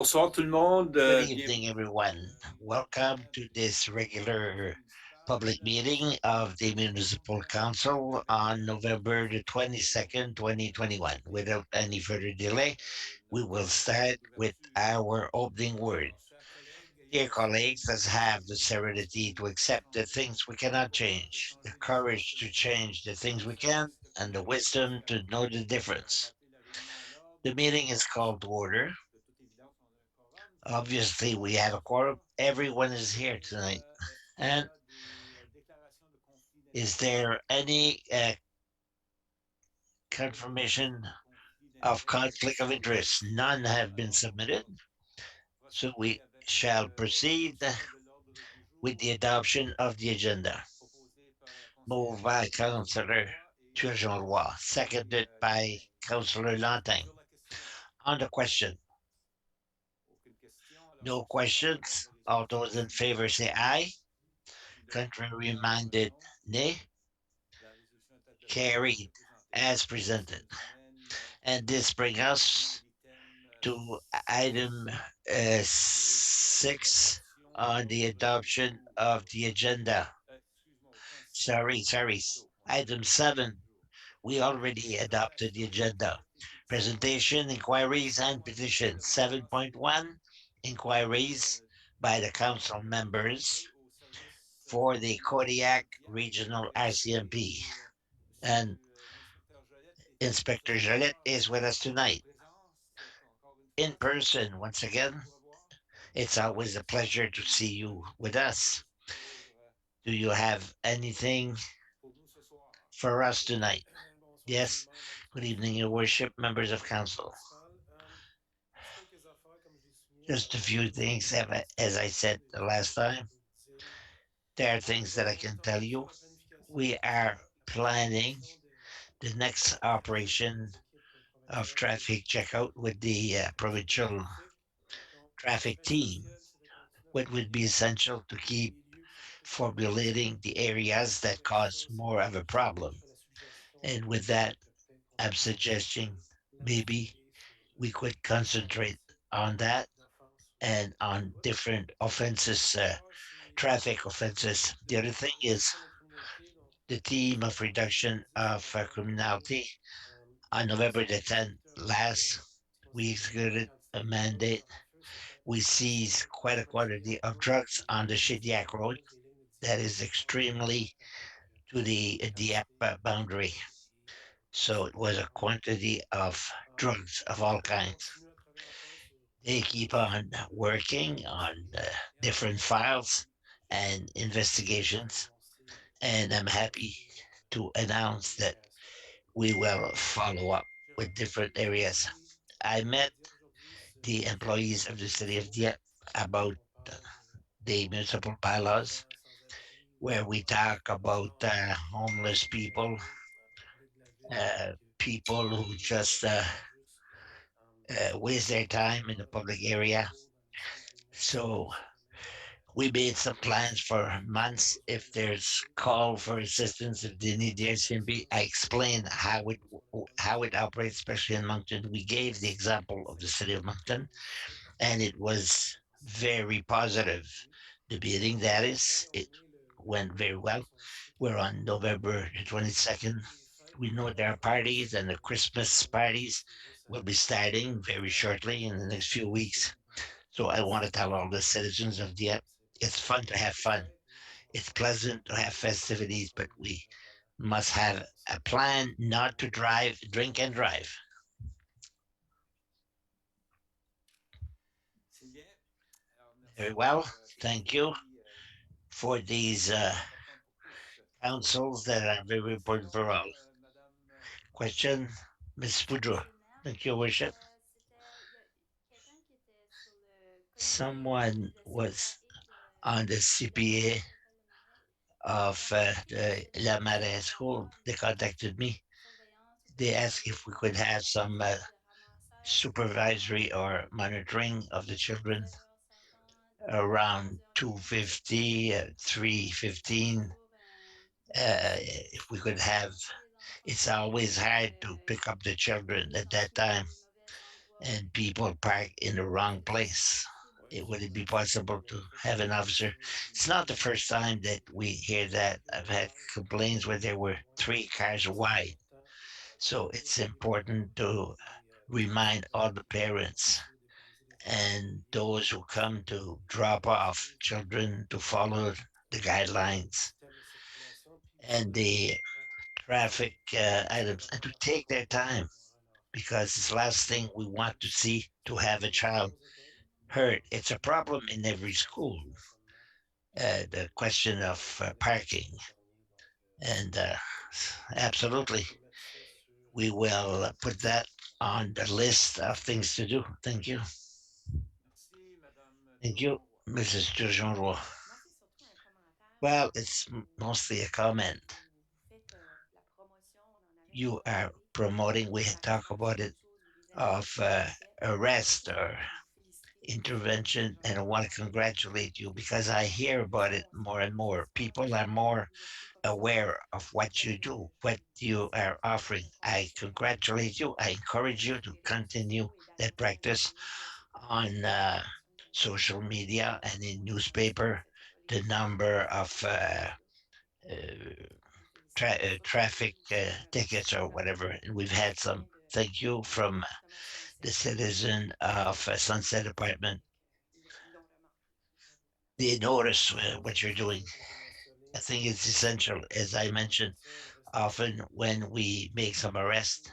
Bonsoir tout le monde. Good evening, everyone. Welcome to this regular public meeting of the Municipal Council on November the 22nd, 2021. Without any further delay, we will start with our opening word. Dear colleagues, let's have the serenity to accept the things we cannot change, the courage to change the things we can, and the wisdom to know the difference. The meeting is called to order. Obviously, we have a quorum. Everyone is here tonight. And is there any confirmation of conflict of interest? None have been submitted. So we shall proceed with the adoption of the agenda. Moved by Councillor Turgeon-Roy, seconded by Councillor Lantin. On the question, no questions. All those in favor say aye. Contrary minded, nay. Carried as presented. And this brings us to item 6 on the adoption of the agenda. Sorry. Item 7, we already adopted the agenda. Presentation, inquiries, and petitions. 7.1, inquiries by the council members for the Kodiak Regional RCMP. And Inspector Jolette is with us tonight in person once again. It's always a pleasure to see you with us. Do you have anything for us tonight? Yes. Good evening, Your Worship, members of council. Just a few things, as I said the last time. There are things that I can tell you. We are planning the next operation of traffic checkout with the provincial traffic team, what would be essential to keep formulating the areas that cause more of a problem. And with that, I'm suggesting maybe we could concentrate on that and on different offenses, traffic offenses. The other thing is the theme of reduction of criminality. On November the 10th last, we executed a mandate. We seized quite a quantity of drugs on the Shediac Road that is extremely to the Dieppe boundary. So it was a quantity of drugs of all kinds. They keep on working on different files and investigations, and I'm happy to announce that we will follow up with different areas. I met the employees of the city of Dieppe about the municipal bylaws, where we talk about homeless people, people who just waste their time in the public area. So we made some plans for months. If there's call for assistance, if they need the Airbnb, I explained how it operates, especially in Moncton. We gave the example of the city of Moncton, and it was very positive. The meeting that is, it went very well. We're on November the 22nd. We know there are parties, and the Christmas parties will be starting very shortly in the next few weeks. So I want to tell all the citizens of Dieppe, it's fun to have fun. It's pleasant to have festivities, but we must have a plan not to drive, drink and drive. Very well. Thank you for these councils that are very important for all. Question, Ms. Boudreau. Thank you, Worship. Someone was on the CPA of the La Marais School. They contacted me. They asked if we could have some supervisory or monitoring of the children around 2:50, 3:15. If we could have, it's always hard to pick up the children at that time. and people park in the wrong place. Would it be possible to have an officer? It's not the first time that we hear that. I've had complaints where there were three cars wide. So it's important to remind all the parents and those who come to drop off children to follow the guidelines and the traffic items and to take their time because it's the last thing we want to see to have a child hurt. It's a problem in every school, the question of parking. And absolutely, we will put that on the list of things to do. Thank you. Thank you, Mrs. Turgeon. Non, c'est surtout un commentaire Well, par it's rapport mostly a quand comment. vous faites la promotion, on en avait You déjà are parlé, promoting, we ça talk reprend about sur it, quelque chose ou des of activités que vous faites. arrest Je or voulais vous féliciter parce que intervention, and I j'en want to entendais parler congratulate you because I souvent hear about it plusieurs more and more. People are organisations, more universités, aware communautés of qui what you veulent do, what you utiliser are offering. I l'information congratulate you. I encourage you sur to les réseaux continue sociaux et that d'annoncer à la practice télé on qu'il y a besoin social media and de in motivation, newspaper. etc. Les The jeunes number of aiment ça. Les félicitations traffic et c'est tickets or super whatever. And we've aussi had bien some. de Thank you du from département the Sunset citizen of Sunset Apartment. ils l'ont remarqué. They notice what you're doing. I think it's essential, as I mentioned, often when we make some arrest,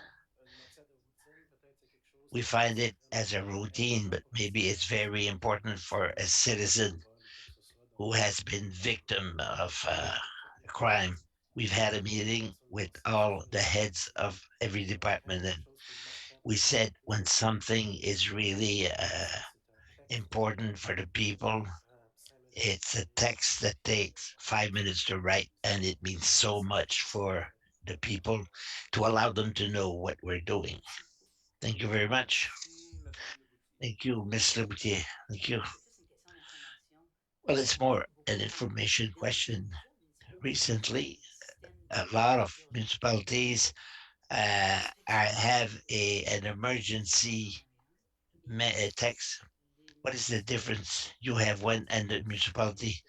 we find it as a routine, but maybe it's very important for a citizen who has been victim of a crime. We've had a meeting with all the heads of every department, and we said when something is really important for the people, it's a text that takes 5 minutes to write, and it means so much for the people to allow them to know what we're doing. Thank you very much. Thank you, Miss Liberty. Thank you. C'est plus une question d'information. Well, it's more Vos an présidents, information est-ce que question. plusieurs municipaux ont Recently, des systèmes a de lot of texte municipalities have an emergency d'urgence? Et text. What is the est-ce que difference you have one and the municipality?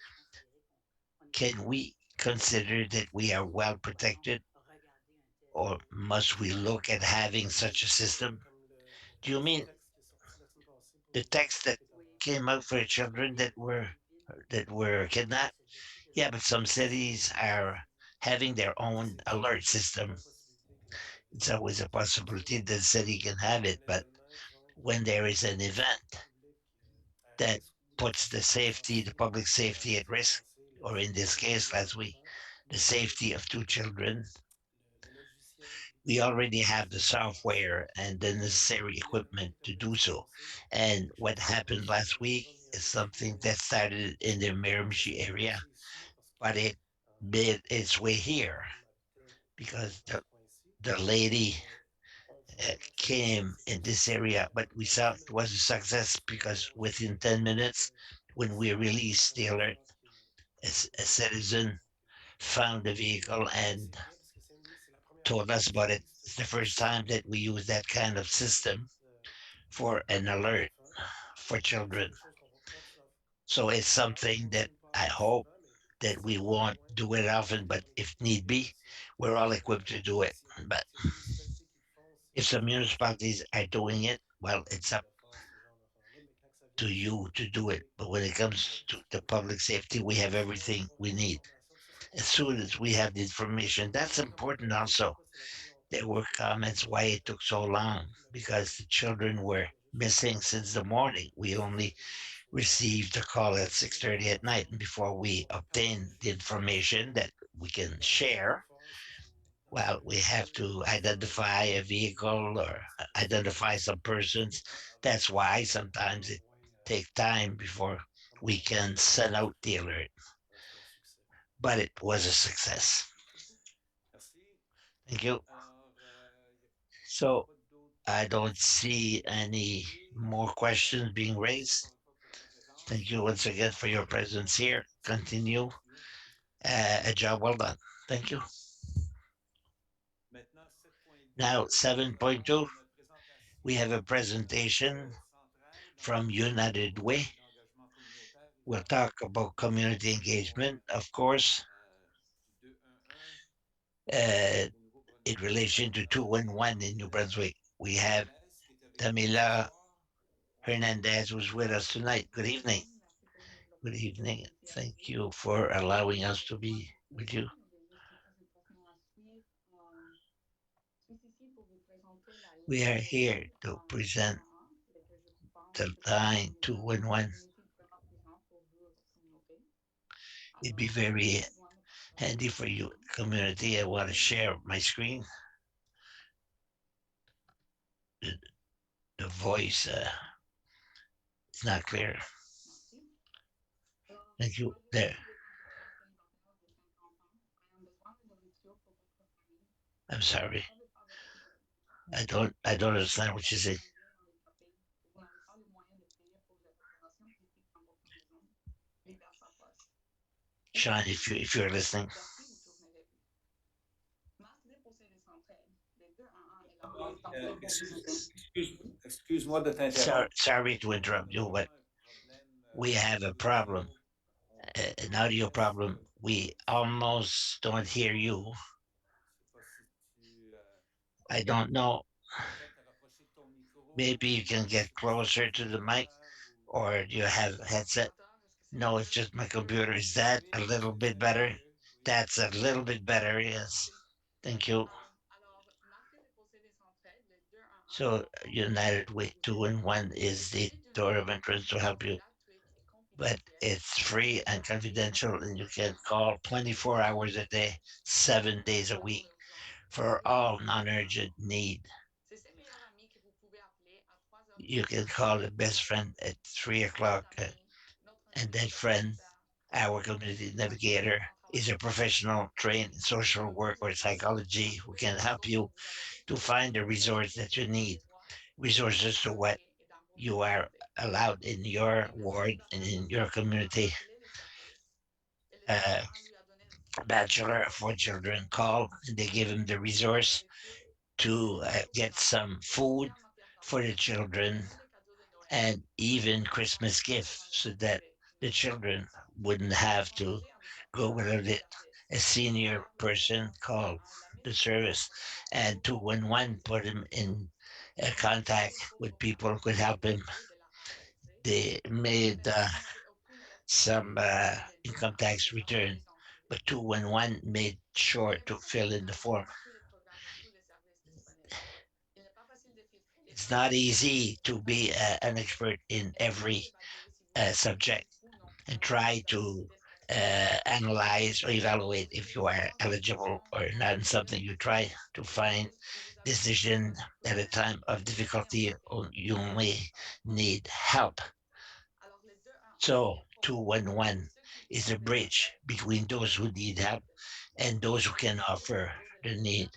peut considérer qu'on est Can we consider that we are well protected, regarder un tel or must we look at having such a system? Do you mean the text that oui, came out for children that were kidnapped? ce défi de Yeah, but some cities are having their own alert system. It's always a possibility that the city can have it, but when there is an event that puts the safety, the public safety at risk, or in this case last week, the safety of two children, we already have the software and the necessary equipment to do so. And what happened last week is something that started in the Miramichi area, but it made its way here because the lady came in this area, but we saw it was a success because within 10 minutes, when we released the alert, a citizen found the vehicle and told us about it. It's the first time that we use that kind of system for an alert for children. So it's something that I hope that we won't do it often, but if need be, we're all equipped to do it. But if some municipalities are doing it, well, it's up to you to do it. But when it comes to the public safety, we have everything we need. As soon as we have the information, that's important also. There were comments why it took so long because the children were missing since the morning. We only received a call at 6:30 at night, and before we obtain the information that we can share, well, we have to identify a vehicle or identify some persons. That's why sometimes it takes time before we can send out the alert. But it was a success. Thank you. So I don't see any more questions being raised. Thank you once again for your presence here. Continue a job well done. Thank you. Now, 7.2. We have a presentation from United Way. We'll talk about community engagement, of course, uh, in relation to 211 in New Brunswick. We have Tamila Hernandez who's with us tonight. Good evening. Good evening. Thank you for allowing us to be with you. We are here to present the line 211. It'd be very handy for you, community. I want to share my screen. The, the voice is not clear. Thank you. There. I'm sorry. I don't understand what you say. Sean, if you're listening. Excuse-moi de Sorry, t'interrompre. sorry to interrupt you, but we have a problem, an audio problem. We almost don't hear you. Je sais pas si tu I don't know. peut-être te rapprocher de ton micro Maybe you can ou je get sais pas si c'est closer to the mic, toi ou or do you have a headset? No, it's just my computer. Is that a little bit est-ce que better? c'est mieux? Oui. That's a little bit better, yes. Thank you. So United Way 211 is the door of entrance to help you, but it's free and confidential, and you can call 24 hours a day, 7 days a week for all non-urgent need. You can call a best friend at 3 o'clock, and that friend, our community navigator, is a professional trained in social work or psychology who can help you to find the resource that you need, resources to what you are allowed in your ward and in your community. Uh, bachelor of 4 children call and they give him the resource to get some food for the children and even Christmas gifts so that the children wouldn't have to go without it. A senior person called the service and 211 put him in contact with people who could help him. They made some income tax return, but 211 made sure to fill in the form. It's not easy to be an expert in every subject and try to analyze or evaluate if you are eligible or not in something. You try to find decision at a time of difficulty or you may need help. So 211 is a bridge between those who need help and those who can offer the need.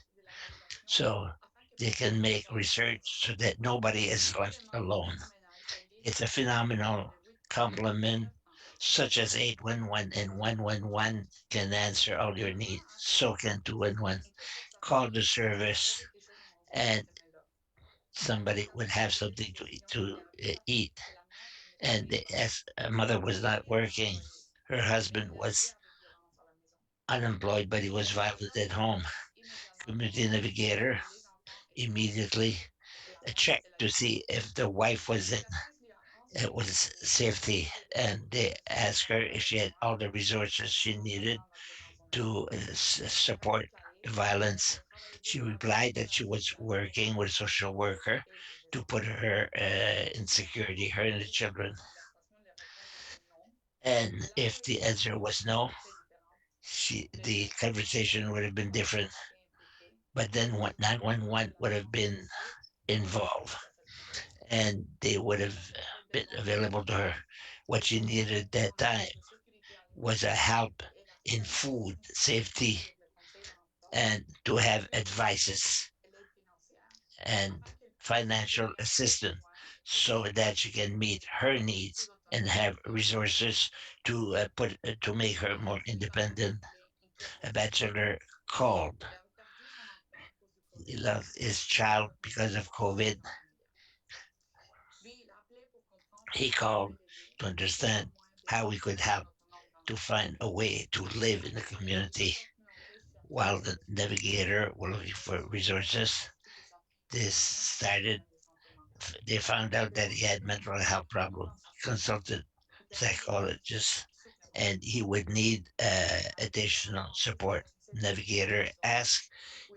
So they can make research so that nobody is left alone. It's a phenomenal complement, such as 811 and 111 can answer all your needs. So can 211. Call the service and somebody would have something to eat. And as a mother was not working, her husband was unemployed, but he was violent at home. Community navigator immediately checked to see if the wife was in it was safety, and they asked her if she had all the resources she needed to support the violence. She replied that she was working with a social worker to put her in security, her and the children. And if the answer was no, the conversation would have been different. But then what 911 would have been involved and they would have been available to her. What she needed at that time was a help in food safety and to have advices and financial assistance so that she can meet her needs and have resources to make her more independent. A bachelor called. He lost his child because of COVID, He called to understand how we could help to find a way to live in the community while the navigator were looking for resources. This started, they found out that he had mental health problems, consulted psychologists, and he would need additional support. Navigator asked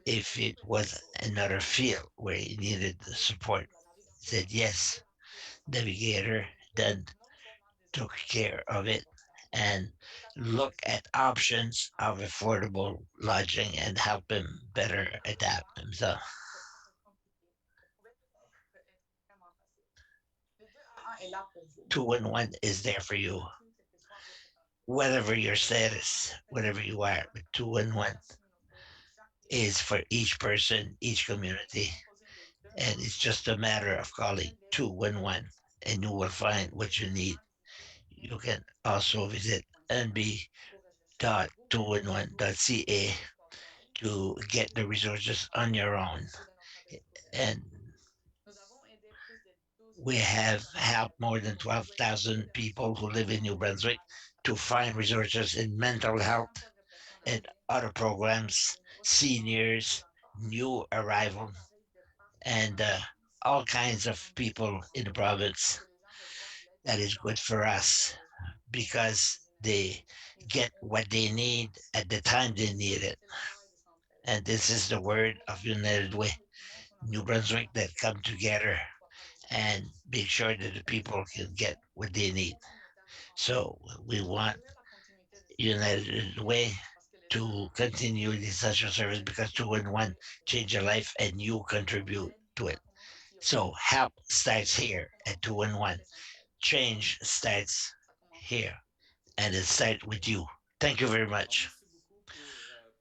if it was another field where he needed the support. He said yes. Navigator then took care of it and look at options of affordable lodging and help him better adapt himself. 211 is there for you, whatever your status, whatever you are. But 211 is for each person, each community, and it's just a matter of calling 211 and you will find what you need. You can also visit nb.211.ca to get the resources on your own. And we have helped more than 12,000 people who live in New Brunswick to find resources in mental health and other programs, seniors, new arrival, and all kinds of people in the province. That is good for us because they get what they need at the time they need it. And this is the word of United Way, New Brunswick, that come together and make sure that the people can get what they need. So we want United Way to continue the social service because 211 change your life and you contribute to it. So help starts here at 211. Change starts here and it starts with you. Thank you very Alors, much. merci beaucoup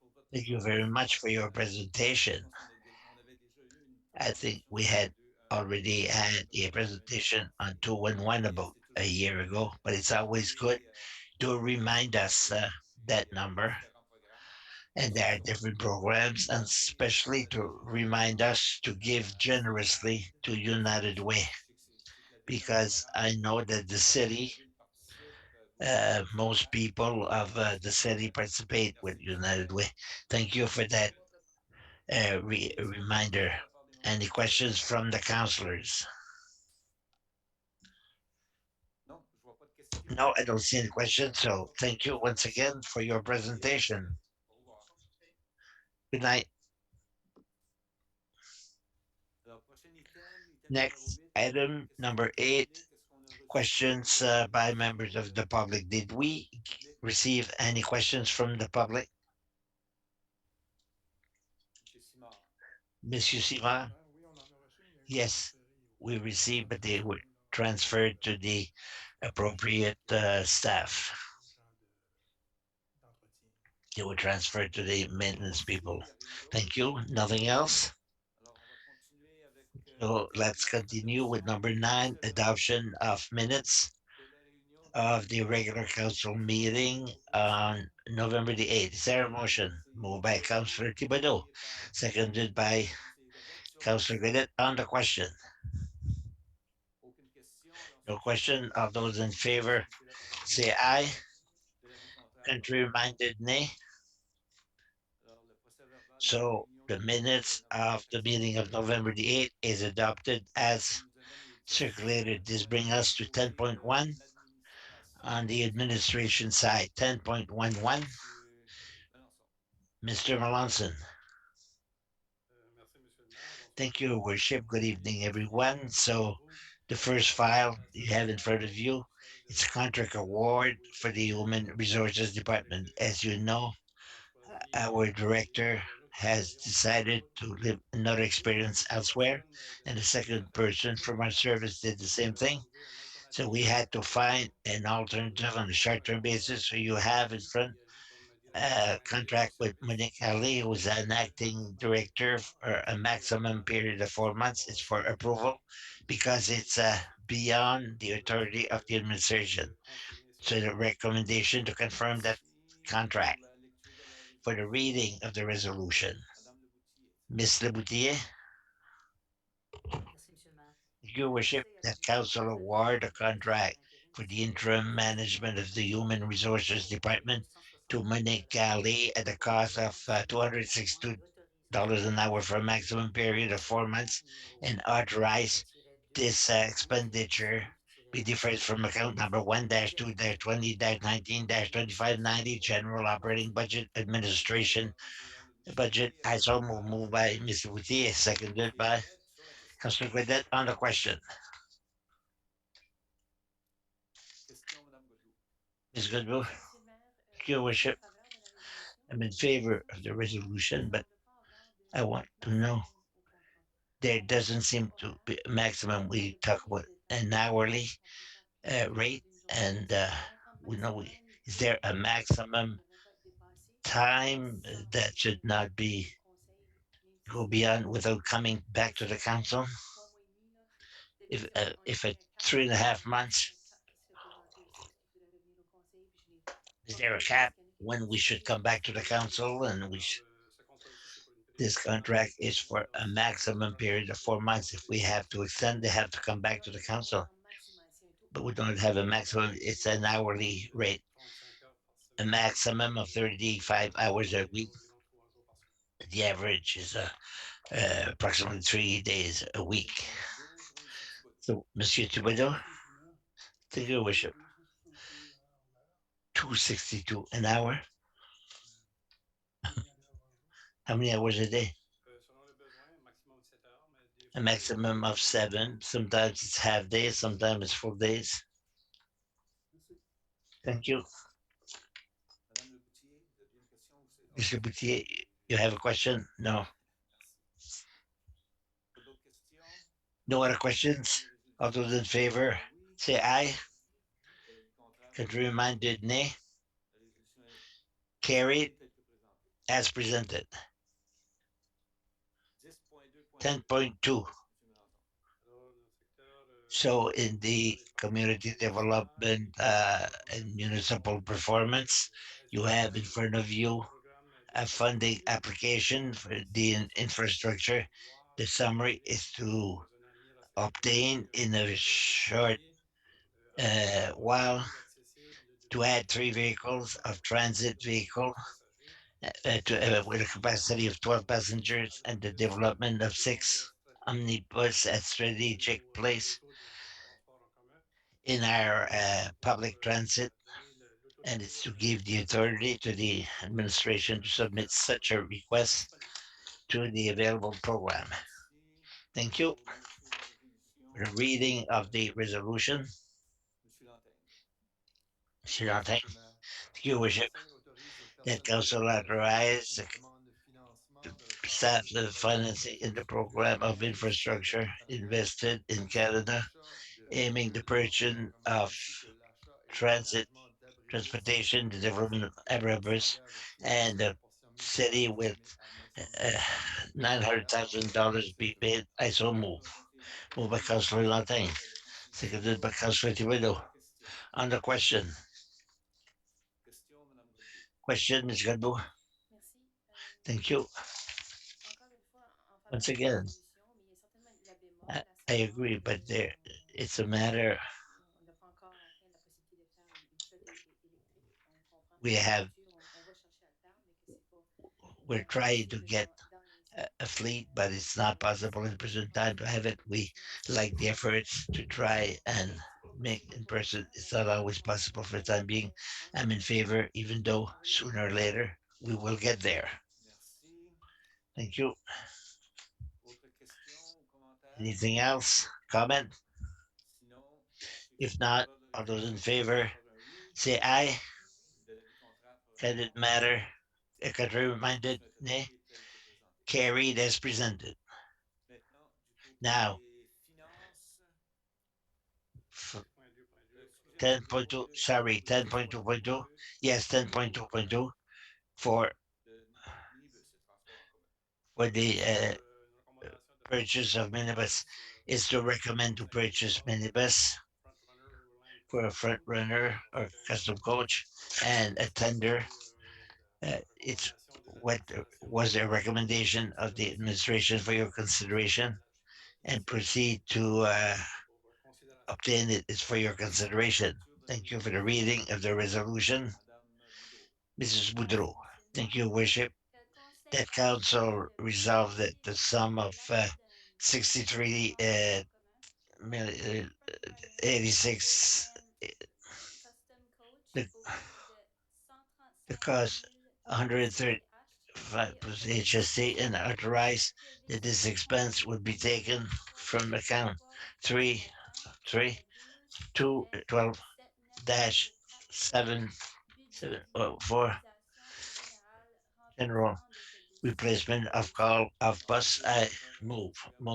pour votre Thank you very much for your présentation. Je presentation. pense qu'on avait déjà eu une I think présentation we tous les had deux already had a il y a presentation on quelques mois. 211 Et about c'était a toujours year plaisant ago, de but it's always good parler to de notre remind us numéro that et des number. différents programmes. And there are Si on different peut programs, and demander especially à to des gens remind us to give s'ils generously aident, to United Way, je sais que la ville because I know that the city, participe beaucoup à nos most spectacles. people of the city participate with Merci, M. United Way. Maire. Thank you for that Est-ce qu'il y a des reminder. questions de la part des membres Any du conseil? questions from the councillors? Non, je vois pas de questions. No, I don't see any Merci questions. encore So pour votre thank you once présentation again for your et à très presentation. vite. Au revoir. Good night. Alors, prochain item numéro Next 8, item question du number 8. public. Est-ce qu'on a reçu Questions des by questions members of the public. Did we du public? receive any questions from the public? M. Simard. Monsieur Sivan? Yes, we received, but they were transferred to the appropriate staff. They were transferred to the maintenance Merci. Il people. n'y a rien d'autre. Thank you. Nothing else. Alors, on va continuer avec So l'item let's 9, continue with adoption number et 9, procès-verbaux adoption of minutes de la réunion du of the comité regular council d'organisation meeting numéro 12. on November the 8th. Is there a motion? Moved by Councillor Thibodeau, Et par seconded by le conseiller Godette sur la Councillor question. Godet on the question. Aucune question. Dans ce No cas, question. All those in favor c'est la partie say aye. de l'avis contraire. Contrary minded nay. Alors, le procès-verbal de la So réunion the du 8 minutes novembre of est the meeting of accepté. November the 8th is adopted Ce qui as nous amène au 10, circulated. This point brings de us to côté 10.1 l'administration. on the administration side. 10.11. Monsieur Melançon. Mr. Melanson. Thank you, Worship. Good evening, everyone. So the first file you have in front of you, it's a contract award for the Human Resources Department. As you know, our director has decided to live another experience elsewhere, and the second person from our service did the same thing. So we had to find an alternative on a short-term basis. So you have in front a contract with Monique Ali, who is an acting director for a maximum period of 4 months. It's for approval because it's beyond the authority of the administration. So the recommendation to confirm that Merci pour contract la lecture de la for the résolution. reading of the resolution. Madame Leboutier. Ms. Leboutier, Merci, Monsieur le maire. Your Worship, that Council award a contract for the interim management of the Human Resources Department to Monique Galley at the cost of $262 an hour for a maximum period of 4 months, and authorize this expenditure be different from account number 1-2-20-19-2590, General Operating Budget Administration Budget. I so moved by Mr. Boutier, seconded by Councillor Guedet on the question. Question, Madame Godbout. Ms. Goodwill, Monsieur le maire, Your je suis en Worship, faveur de la résolution. I'm in favor of the Cependant, il resolution, ne but semble pas avoir de I want to know maximum au contrat. there On parle doesn't d'un seem to horaire be a maximum. et We de pas talk about de temps an plein. hourly On peut faire plus rate, d'une journée. and Donc, en we know maximum, is deux there a jours, on ne maximum devrait pas dépasser time sans that should not revenir be au conseil, même si go c'est un beyond mois. without coming back to the council? Trois mois et demi, là, d'habitude, on If est at à quatre. 3.5 months, Se présenter aussi parce qu'il faudrait revenir au conseil. Puis je l'ai is pas there a posé parce cap qu'il y en a qui when disent we c'est should trop. come back to the council and we Ce contrat-ci, c'est pour une période this de 4 mois. contract is for a maximum period of 4 months. If we have to extend, they have to come back Alors, to je the vais avoir council. en maximum, c'est un taux But we horaire. don't have a maximum. It's an hourly rate, 35 heures par a semaine, maximum of 35 hours a week. environ 3 jours par semaine. The average is approximately 3 days a week. D'autres, Monsieur Thibodeau. So, Monsieur Thibodeau, Merci, Monsieur le maire. take your worship. 262 en heure. 262 an hour. Combien d'heures par jour? How many hours a day? Selon le besoin, un maximum de 7 heures, mais des A fois, maximum of 7. Sometimes it's half days, sometimes it's full days. Merci. Thank you. Madame Le Boutier, vous aviez une question aussi? Mr. Boutier, you have a question? No. Merci. Pas d'autres questions? No other questions? All those in favor, Oui. say aye. L'avis contraire? Contrary-minded, nay. La résolution est Carried telle que présentée. as presented. 10.2.2. 10.2. Monsieur Mélenchon. Alors, dans le secteur, So in the community development and municipal performance, you have in front of you a funding application for the infrastructure. The summary is to obtain in a short while to add 3 vehicles of transit vehicle with a capacity of 12 passengers and the development of 6 omnibus at strategic place in our public transit, and it's to give the authority to the administration to submit such a request to the available program. Merci. Thank you. Pour lecture de la résolution. The reading of the resolution. Monsieur Lantin. Monsieur Lantin, Monsieur le maire, your le worship, Conseil autorise le that personnel council de authorized une demande de financement de la part staff du the programme financing in the program of infrastructure Canada invested in visant Canada, l'achat de aiming the véhicules hors purchase encombrement of ainsi que l'achat et transit l'aménagement d'abris transportation, the municipaux. development of Il Everbus, s'engage à couvrir and cette the proportion city budgétaire with estimée à 900 000 $900,000 be paid. I so move. Moved by Councillor Lantin, seconded by Councillor Thibodeau. Question. On the question. Question, Madame Godbout. Question, Ms. Gadbo. Merci. Thank you. Encore une fois, en faveur Once de la again, résolution, mais il y a certainement la bémol, I, à I savoir agree, que but there it's a matter on n'a pas encore atteint la possibilité de faire une flotte électrique. On comprend que we dans le have. futur, on va chercher à le faire, mais que c'est pas We're trying to possible get dans l'instant. a fleet, but it's not possible in the present time to have it. We like the efforts to try and make in person. It's not always possible for the time being. I'm in favor, even though sooner or later we will get there. Merci. Thank you. Autre question ou commentaire? Anything else? Comment? Sinon, ceux qui If sont en not, faveur de la all those in résolution favor, fera un oui. say aye. De l'avis contraire fera Can un it non. matter? A La contrary-minded, résolution est nay? adoptée telle que présentée. Carried as presented. Maintenant, du côté Now, des finances, excusez-moi, 10.2, sorry, 10.2.2. Yes, 10.2.2 for de minibus, le transport en commun. the purchase of minibus is to recommend to purchase minibus for a front runner or custom coach and a tender. It's what was the recommendation of the administration for your consideration. and proceed to pour considération. obtain it is for your consideration. Thank you for the reading of the resolution. Madame Boudreau. Mrs. Merci, Boudreau. Monsieur le Thank Maire. you, Worship. Le Conseil That adopte council le resolved that budget the sum of l'année d'un 63 transport en commun. million, Compagnie 86, Ville Custom Coach the, au coût de the 135 cost 000 135 CH et plus autorise HST, and authorized that this expense would be taken from account 3 3 2 12 dash 7 7 4 general replacement of call of Donc, bus. I Madame move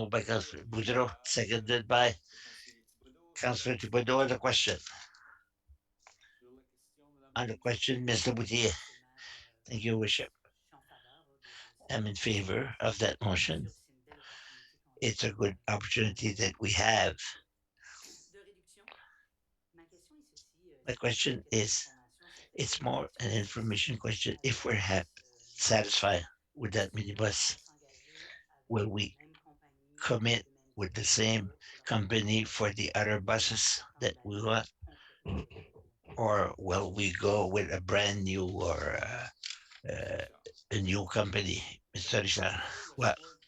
by Councilor Boudreau, Thibodeau, seconded by le conseiller Thibodeau sur la Councilor question. Thibodeau. The question. Sur la question, Madame On the Boutier. question, Mr. Boutier. Monsieur le maire, Thank you, Worship. je suis en faveur de I'm cette in motion. favor of that C'est motion. aussi une belle opportunité qu'on a It's a good opportunity that we de have. réduction. Ma question est ceci, My si on question obtient plus is, d'informations sur it's cette more réduction, an est-ce que information question. la If we're municipalité satisfied with that va minibus, s'engager avec will la we même compagnie commit de with the manutention same pour leur company fournir for the other buses d'attendre that la we nouvelle want, complète? or will we go with a brand new or Monsieur uh, Richard. a new company, Mr. Richard? Pour le Well, choix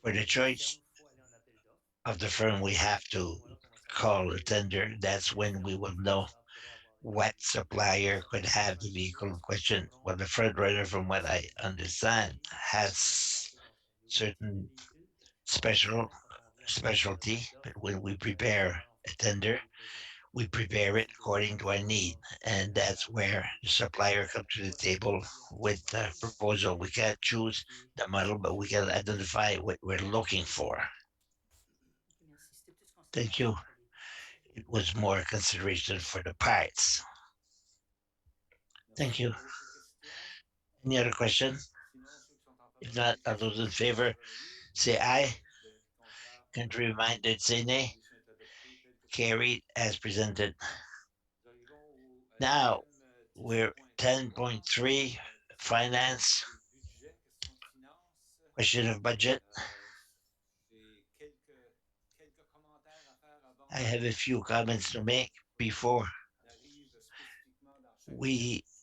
for the La choice firme, il faut aller en appel d'offres. of the firm, we have À ce to moment-là qu'on va savoir call a tender. That's quel when we will fournisseur know pourrait avoir les what supplier could certains have the front-runners vehicle in qui question. pourront Well, the front runner, from what I understand, pourront has débarquer. Donc, il y a aussi des certain véhicules. special Quand on vient en specialty, appel but d'offres, when we on va prepare faire en a sorte qu'il y tender, ait des besoins. we prepare it Si le according to our fournisseur need, and n'a pas that's where the supplier comes to the table with the proposal. We can't choose the model, but we can identify what we're looking for. Ok, merci. C'était plus Thank considération you. pour les parts. It was more consideration for the parts. Thank Merci. you. D'autres questions? Any other question? Sinon, ceux qui sont en If faveur de la not, all those résolution, in favor, lèvent la main. say aye. Les contraires, Contrary minded, say la nay. résolution est adoptée telle que Carried as presented. Nous arrivons à Now l'item we're 10.3 finance, des budgets, questions de finances. question of budget. J'ai quelques commentaires à faire avant I have a few comments to make before d'arrive spécifiquement dans chaque we budget.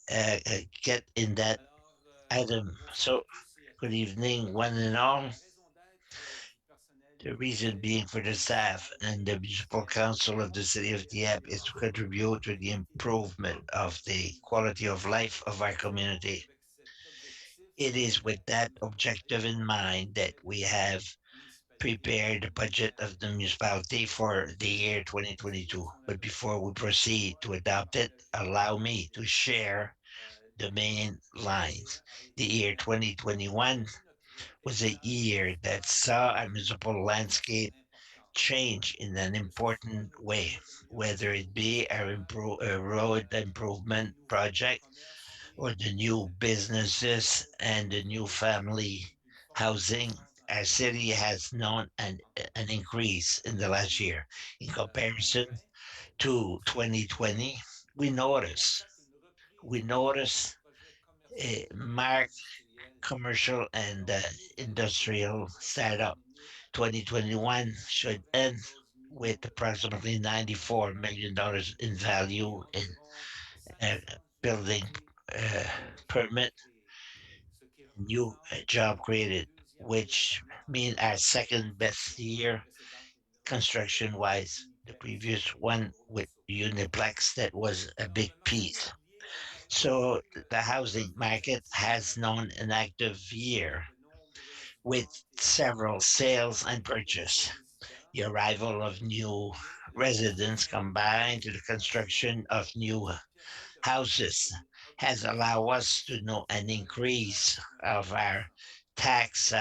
get in that Alors, item. bonsoir So, à tous et à good toutes. evening, one and all. La raison d'être du personnel du The reason conseil being for the staff municipal de and the Dieppe municipal est council of the city of contribuer à Dieppe is to l'amélioration contribute de to la the qualité de vie improvement of de the nos quality of habitants. life of our C'est donc community. avec cet objectif It is with that que nous avons objective in préparé le mind that budget we de la have municipalité prepared the pour budget of the l'année municipality 2022. for the year Avant de procéder à 2022. son But before adoption, we proceed permettez-moi to de adopt it, partager allow quelques me to éléments. share the L'année main lines. 2021 a The été year l'année qui a 2021 vu notre was a paysage year that municipal saw our évoluer municipal de façon landscape importante. change in an Que ce soit important nos way, projets whether d'amélioration it be our municipale, road les improvement nouveaux project commerces créés, or the new cette ville businesses and the a new connu family une forte housing. croissance dans Our les city dernières has années known en an comparaison increase in the avec last l'année year. In comparison 2020. to Lorsque nous 2020, on constate une reprise we importante des notice projets a commerciaux et marked industriels. commercial and Alors, l'année 2021 industrial devrait se startup. terminer avec 2021 should end 94 millions with de dollars approximately en $94 million développement in et value in environ uh, 500 building unités uh, d'emplois permit, créés, ce qui new représente job notre created, deuxième meilleure which année en mean termes our de second best construction. La year précédente, évidemment, c'était construction wise. The Uniplex previous de one with Robichaud. Uniplex that was a Alors, big le marché piece. immobilier a également So connu the une housing reprise market active has known an active year avec de nombreuses with ventes et achats, several sales and l'arrivée de nouveaux purchase. résidents The arrival of et new combiné à la residents construction de nouvelles combined to the habitations construction of new permet de connaître houses une has augmentation allowed du us to know an potentiel increase fiscal de of our 13%. tax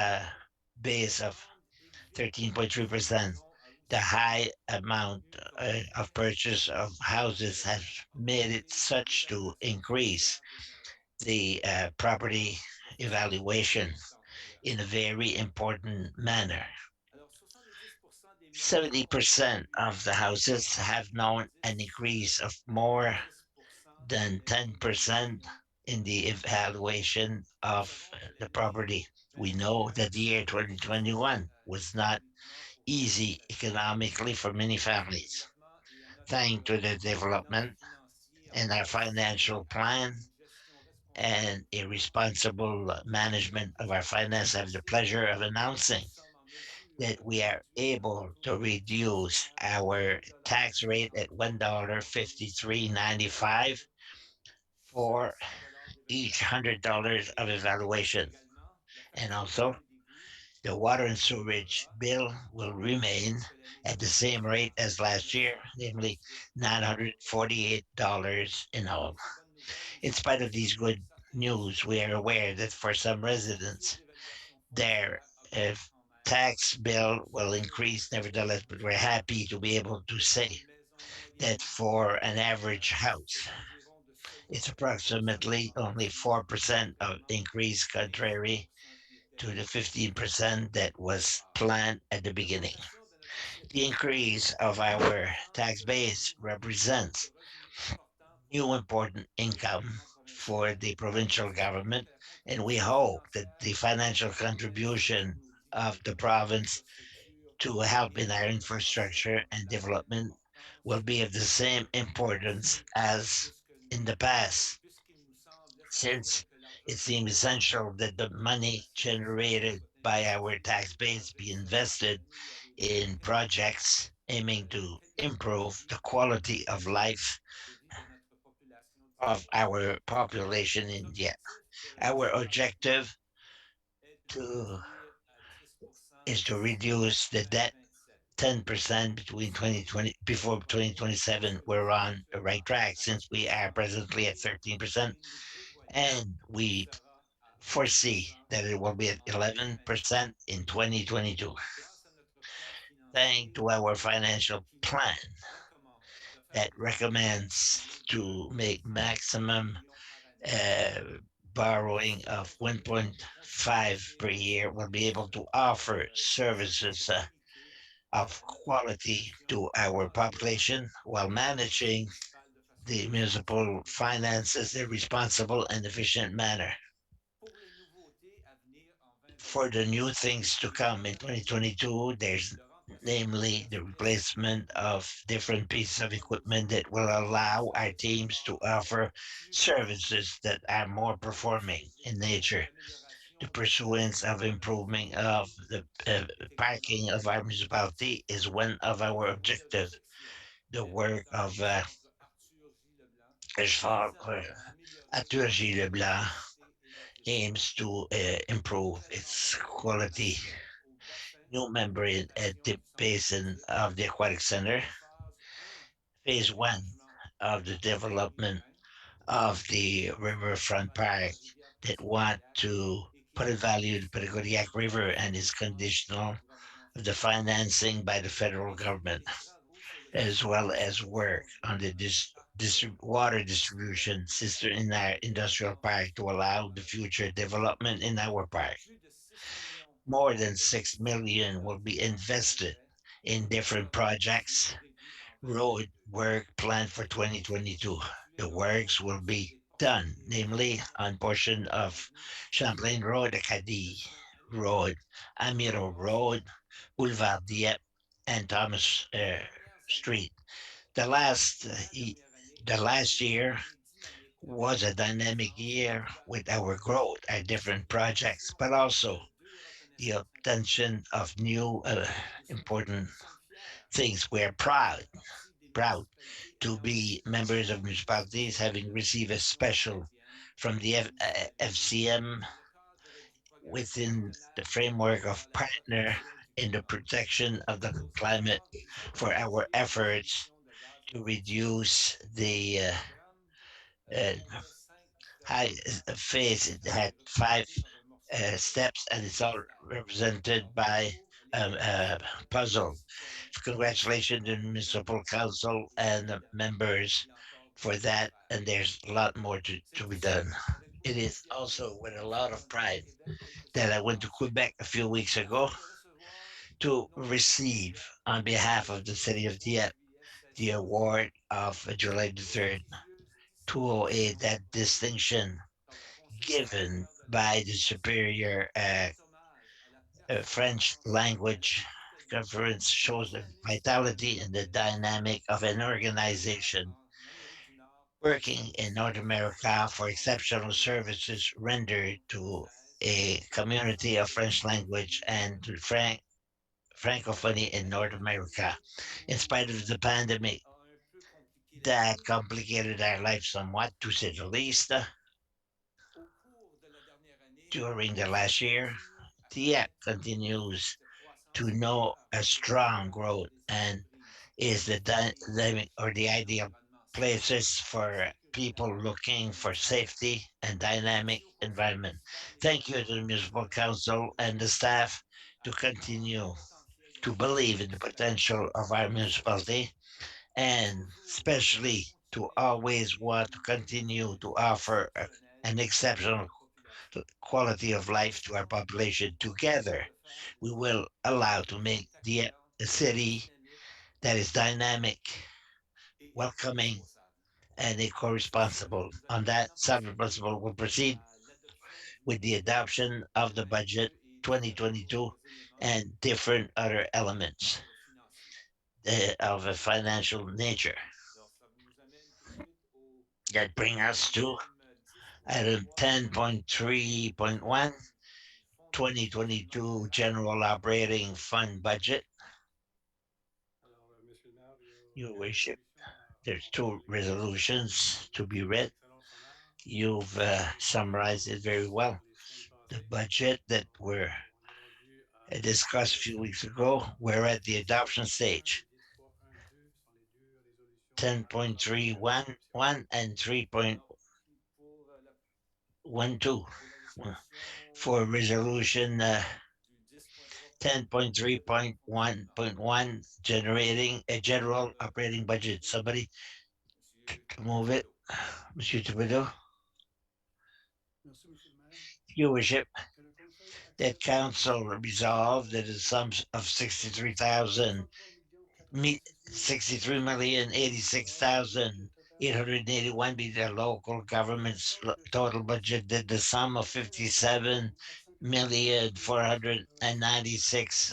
base La of grande élevée des 13.3%. maisons a The aussi high amount tenu comme of effet purchase of houses has d'intéressant made it augmenter la such to l'évaluation increase foncière des maisons. the property De façon evaluation importante d'ailleurs. in a very important manner. Alors, 70% des maisons ont 70% connu of une the houses augmentation have de known an 10 increase of more 10% dans than l'évaluation 10% in the foncière. evaluation Nous of savons que the l'année property. We know 2021 that the year a déjà 2021 was not easy economically for many families. Thanks to the development and our financial plan and a responsible management of our finance, I have the pleasure of announcing that we are able to reduce our tax rate at $1.5395 for each $100 of evaluation. And also, the water and sewage bill will remain at the same rate as last year, namely $948 in all. In spite of these good news, we are aware that for some residents, their uh, tax bill will increase nevertheless, but we're happy to be able to say that for an average house, it's approximately only 4% of increase contrary to the 15% that was planned at the beginning. The increase of our tax base represents new important income for the provincial government, and we hope that the financial contribution of the province to help in our infrastructure and development will be of the same importance as in the past, since it seems essential that the money generated by our tax base be invested in projects aiming to improve the quality of life of our population in India. Our objective to, is to reduce the debt 10% between 2020 before 2027. We're on the right track since we are presently at 13%, and we foresee that it will be at 11% in 2022. Thanks to our financial plan that recommends to make maximum uh, borrowing of 1.5 per year, will be able to offer services of quality to our population while managing the municipal finances in a responsible and efficient manner. For the new things to come in 2022, there's namely the replacement of different pieces of equipment that will allow our teams to offer services that are more performing in nature. The pursuance of improvement of the parking of our municipality is one of our objectives. The work of Arthur G. Leblanc aims to improve its quality. New membrane at the basin of the aquatic center. Phase one of the development of the riverfront park that want to put a value to Patagonia River and is conditional of the financing by the federal government, as well as work on the water distribution system in our industrial park to allow the future development in our park. More than 6 million will be invested in different projects. Road work planned for 2022. The works will be done, namely on portion of Champlain Road, Acadie Road, Amiro Road, Boulevard Dieppe, and Thomas Street. The last the last year was a dynamic year with our growth at different projects, but also the obtention of new important things. We're proud to be members of municipalities, having received a special from the FCM within the framework of partner in the protection of the climate for our efforts to reduce the uh, high phase. It had five steps, and it's all represented by a puzzle. Congratulations to the municipal council and the members for that, and there's a lot more to be done. It is also with a lot of pride that I went to Quebec a few weeks ago to receive, on behalf of the city of Dieppe, the award of July the 3rd, 208, that distinction given by the superior French language conference shows the vitality and the dynamic of an organization working in North America for exceptional services rendered to a community of French language and to Francophonie in North America. In spite of the pandemic that complicated our life somewhat, to say the least, during the last year, Dieppe continues to know a strong growth and is the dynamic or the ideal places for people looking for safety and dynamic environment. Thank you to the Municipal Council and the staff to continue to believe in the potential of our municipality and especially to always want to continue to offer an exceptional quality of life to our population. Together, we will allow to make the a city that is dynamic, welcoming, and eco-responsible. On that sound principle, we'll proceed with the adoption of the budget 2022 and different other elements of a financial nature that bring us to item 10.3.1 2022 General Operating Fund Budget. Monsieur le maire, il y a Your deux Worship, résolutions there's à two contrôler. resolutions to be read. Selon le sommaire, You've summarized it very well. les semaines The passées, budget that were on est rendu à discussed a few weeks ago, we're at the adoption stage. les 3.1.2 sont les deux résolutions à adopter sans 10.311 exception. and 3.12 for resolution 10.3.1.1 generating a general operating budget. Somebody to move it, Monsieur Thibodeau. Merci, Monsieur le maire. Your Worship, Que le Conseil that accepte council resolved that a sum of 63,000 63,086,881 be the local government's total budget, that the sum of 57,496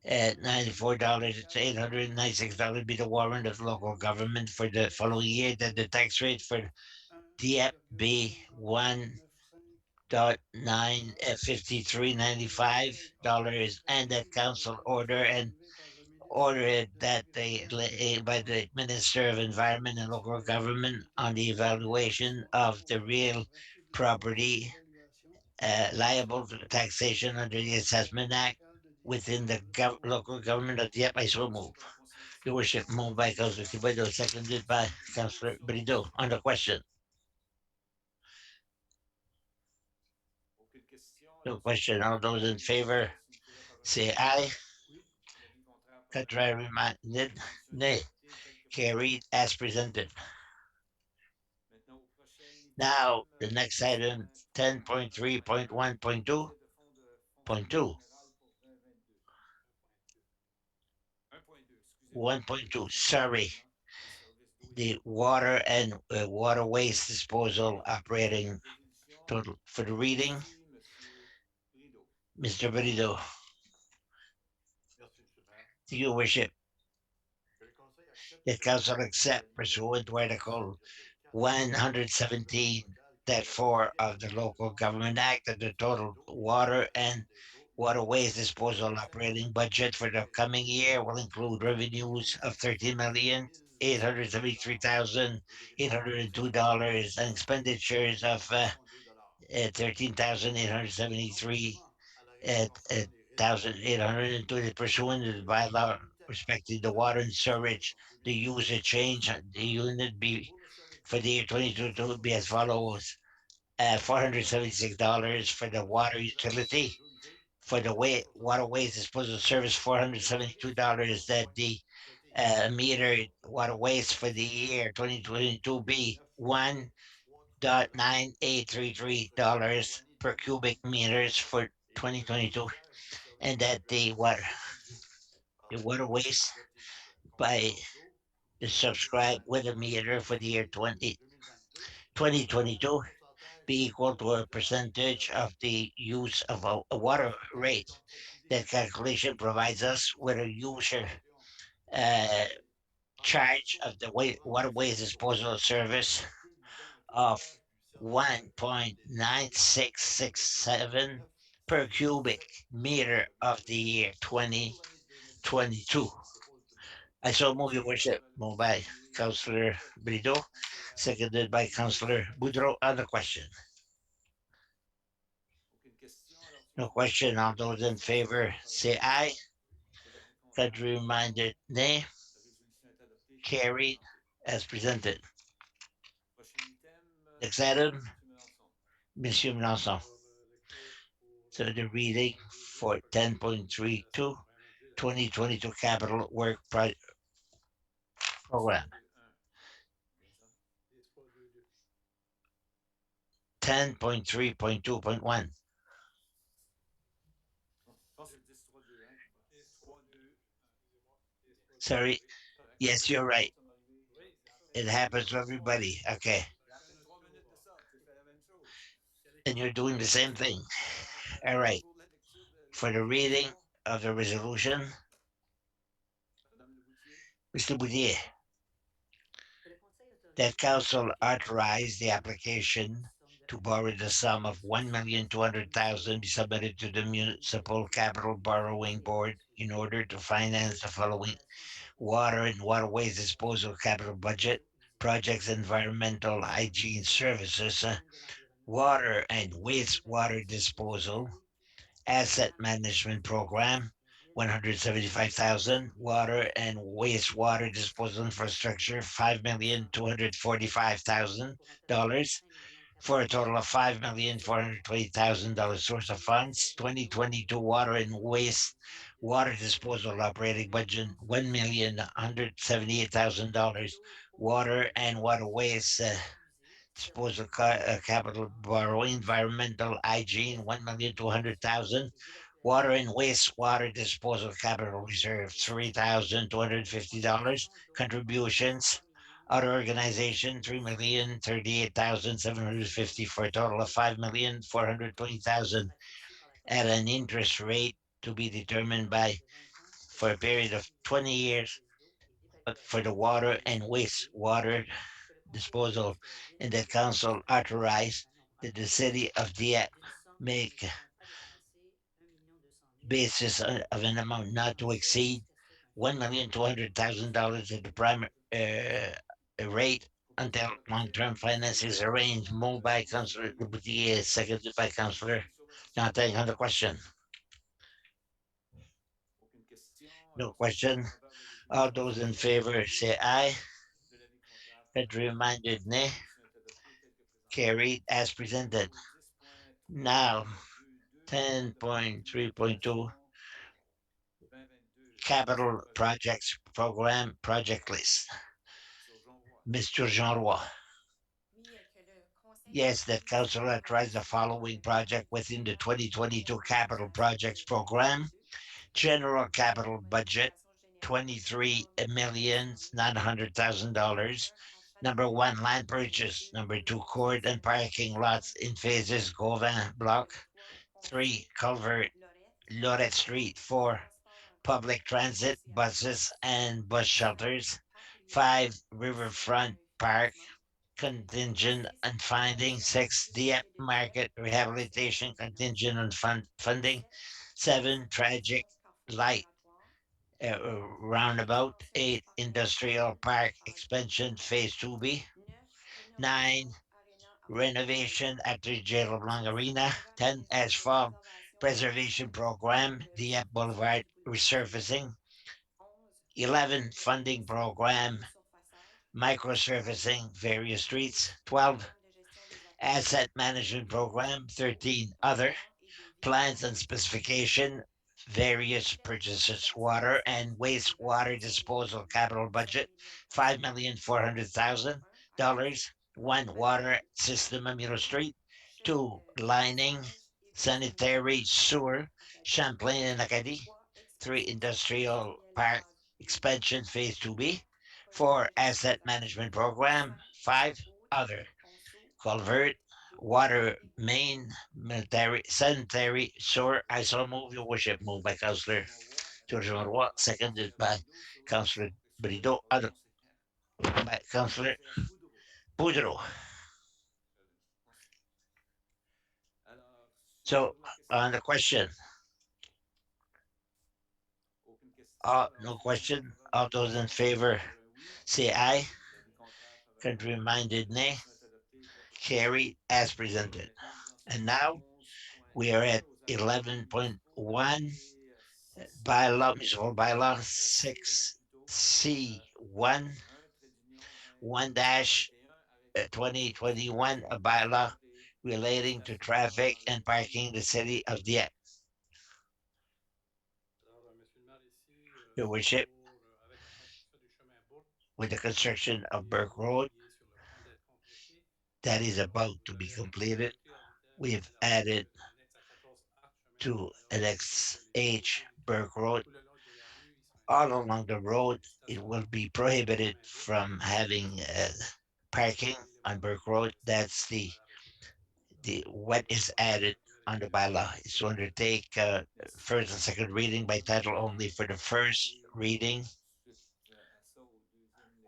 at $94 to $896 be the warrant of local government for the following year, that the tax rate for Dieppe be 1.95395 and that council order and ordered that they by the Minister of Environment and Local Government on the evaluation of the real property liable to taxation under the Assessment Act within the local government of Dieppe. I so move. Your Worship, moved by Councillor Thibodeau, seconded by Councillor Brideau. On the question. No question. All those in favor say aye. Contrary minded, nay. Carried as presented. Now, the next item, 10.3.1.2. Point 2. 1.2. Sorry. The water and water waste disposal operating total for the reading. Mr. Brideau. Merci, Monsieur le maire. Your Worship, Que le Conseil accepte the council accept pursuant to Article 117 that 4 of the Local Government Act that the total water and waterways disposal operating budget for the coming year will include revenues of $13,873,802 and expenditures of $13,873 $1,820 pursuant to the bylaw respecting the water and sewage. The user change the unit be for the year 2022 would be as follows: $476 for the water utility. For the waterways disposal service, $472 that the meter water waste for the year 2022 be $1.9833 per cubic meters for 2022, and that the water waste by the subscribe with a meter for the year 2022 be equal to a percentage of the use of a water rate. That calculation provides us with a user uh, charge of the water waste disposal service of 1.9667 per cubic meter of the year 2022. I so move, your worship. Moved by Councillor Brideau, seconded by Councillor Boudreau. Other question? Aucune question. Alors, sur No la question. All résolution those in adoptée, favor say aye. que l'avis Contrary contraire, minded nay. la résolution est adoptée. Carried as presented. Prochain item, Next item, M. Melançon. Monsieur Melançon. Alors, lecture pour So the le reading for budget 10.32 environnemental 2022 capital work program. 10.2.1. Bien ça. 10.22. 10.3.2.1. Je pense que c'est 10.3.2, hein. 10.3.2. Excusez-moi. 10.22. Sorry. Correct. Yes, you're right. Ça m'est arrivé. Oui, c'est ça. It happens to everybody. Okay. Il y a à peine 3 minutes de ça. Tu fais la même chose. And you're doing the same thing. All right. Pour la lecture de la For the reading résolution, of the resolution, Madame Le Boutier. Mr. Boudier, Que le Conseil autorise that council l'application authorized the application to borrow the sum of 1,200,000 be submitted to the Municipal Capital Borrowing Board in order to finance the following water and waterways disposal capital budget projects, environmental hygiene services, water and wastewater disposal, asset management program, 175,000, water and wastewater disposal infrastructure, $5,245,000, for a total of $5,420,000 source of funds. 2022 water and waste water disposal operating budget, $1,178,000. Water and water waste disposal capital borrowing, environmental hygiene, 1,200,000. Water and wastewater disposal capital reserve, $3,250. Contributions, other organization, 3,038,750 for a total of 5,420,000 at an interest rate to be determined by for a period of 20 years for the water and wastewater disposal, and the council authorized that the city of Dieppe make basis of an amount not to exceed $1,200,000 at the primary rate until long-term finance is arranged. Moved by Councillor Leboutillier, seconded by Councillor Nantin. On the question. Aucune question. No Alors, ceux qui sont question. en faveur de All l'adoption those in sont favor opposés. say aye. De l'avis contraire, Contrary minded nay. la résolution est adoptée telle que présentée. Carried as presented. Au 10.3.22, Now, demande de crédit 10.3.2 d'application 2022 capital projects program project list. sur Jean Roy. Mr. Jean Roy. Yes, that council authorized the following project within the 2022 capital projects program. General capital budget, $23,900,000. Number one, land purchase. Number two, court and parking lots in phases, Gauvin block. Three, culvert, Lorette Street. Four, public transit, buses and bus shelters. Five, riverfront park, contingent on finding. Six, Dieppe market rehabilitation, contingent on funding. Seven, tragic light roundabout. Eight, industrial park expansion phase 2B. Nine, renovation at the Jail of Long Arena. 10, asphalt preservation program, Dieppe Boulevard resurfacing. 11, funding program, microsurfacing various streets. 12, asset management program. 13, other plans and specification, various purchases, water and wastewater disposal capital budget, $5,400,000. One, water system Amiro Street. Two, lining, sanitary sewer, Champlain and Acadie. Three, industrial park expansion phase 2B. Four, asset management program. Five, other, culvert, water main, military, sanitary, sewer. I so move, your worship. Moved by Councillor George Marois, seconded by Councillor Brideau, other by Councillor Boudreau. So on the question, no question. All those in favor say aye. Contrary-minded nay. Carried as presented. And now we are at 11.1 bylaw, municipal bylaw 6C1 1 dash 2021, a bylaw relating to traffic and parking in the city of Dieppe. Alors, Monsieur le maire, ici, Your c'est worship, pour, avec la construction du chemin Bourg, with the construction of qui, Burke Road qui est sur le point d'être complété. that is Alors, about vous to be avez completed, ajouté we've à added l'annexe à 14H chemin Bourg. to Alors, ce qui fait que les NXH autorités Burke Road. tout le long de la rue, ils sont All interdits along the d'avoir road, des it will stationnements be sur le prohibited chemin Bourg. from having parking Et le on premier Burke élément Road. avec cette That's révision arrêtée. the Donc, what is added le premier on the élément avec bylaw. cette Is to révision. undertake first and second reading by title only for the first reading